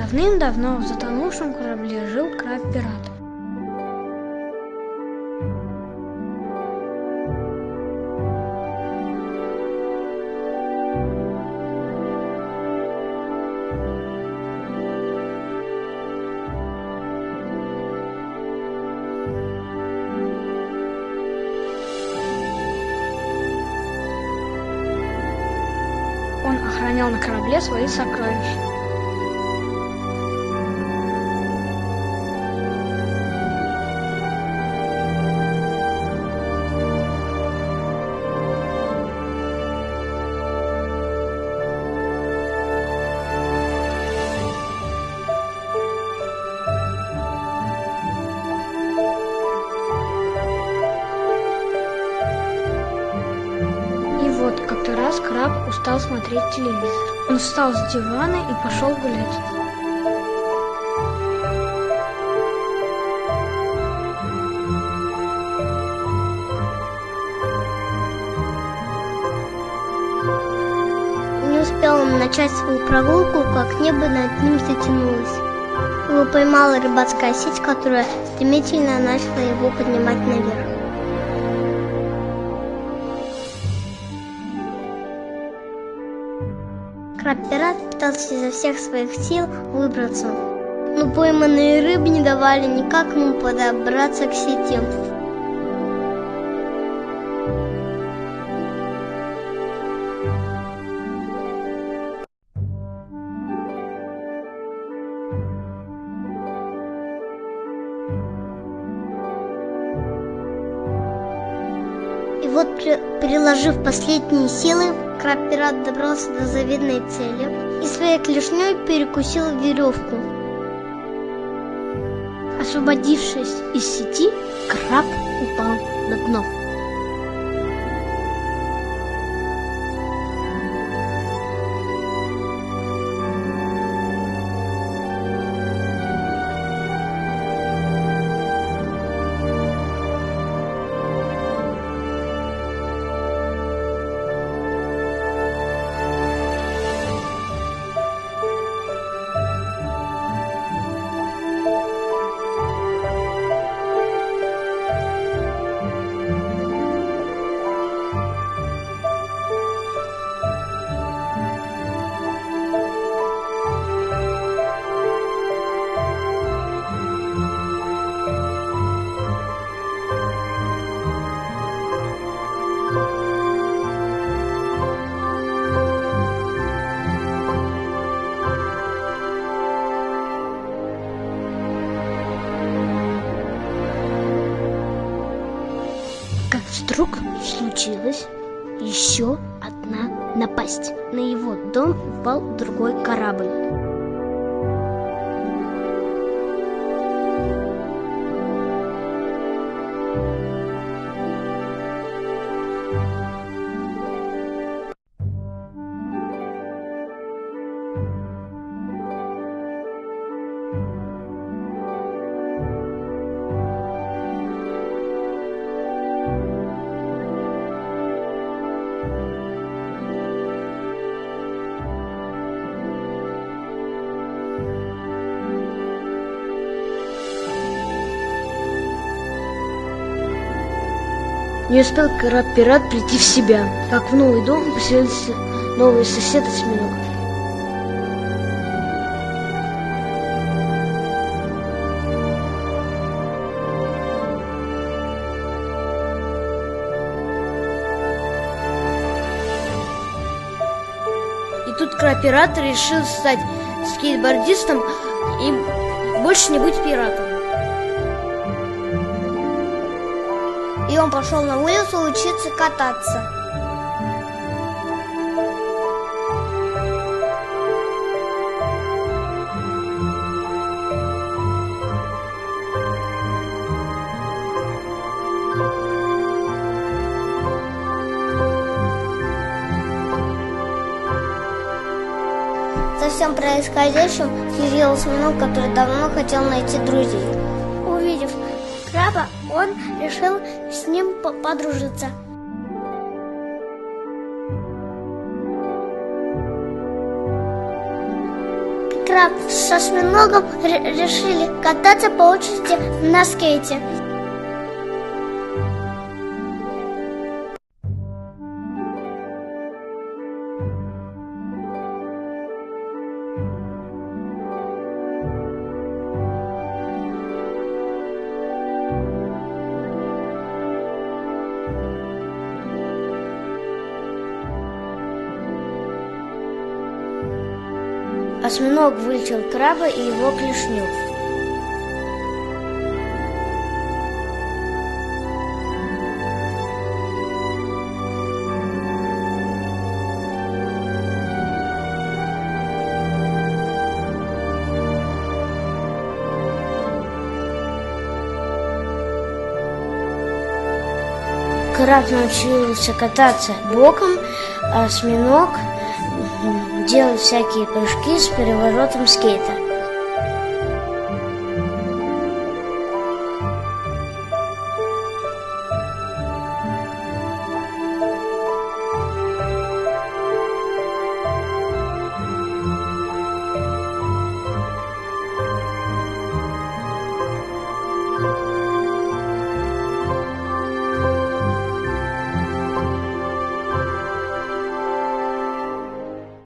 Давным-давно в затонувшем корабле жил краб-пират. Он охранял на корабле свои сокровища. И вот как-то раз краб устал смотреть телевизор. Он встал с дивана и пошел гулять. Не успел он начать свою прогулку, как небо над ним затянулось. Его поймала рыбацкая сеть, которая стремительно начала его поднимать наверх. Краб-пират пытался изо всех своих сил выбраться, но пойманные рыбы не давали никак ему подобраться к сети. И вот, приложив последние силы, краб-пират добрался до заветной цели и своей клешней перекусил веревку. Освободившись из сети, краб упал на дно. Как вдруг случилась еще одна напасть. На его дом упал другой корабль. Не успел краб-пират прийти в себя, как в новый дом поселился новый сосед-осьминог. И тут краб-пират решил стать скейтбордистом и больше не быть пиратом. И он пошел на улицу учиться кататься. За всем происходящим следил осьминог, который давно хотел найти друзей. Увидев краба, он решил с ним подружиться. краб с осьминогом решили кататься по очереди на скейте. Осьминог вылетел краба и его клешню. Краб научился кататься боком, а осьминог делать всякие прыжки с переворотом скейта.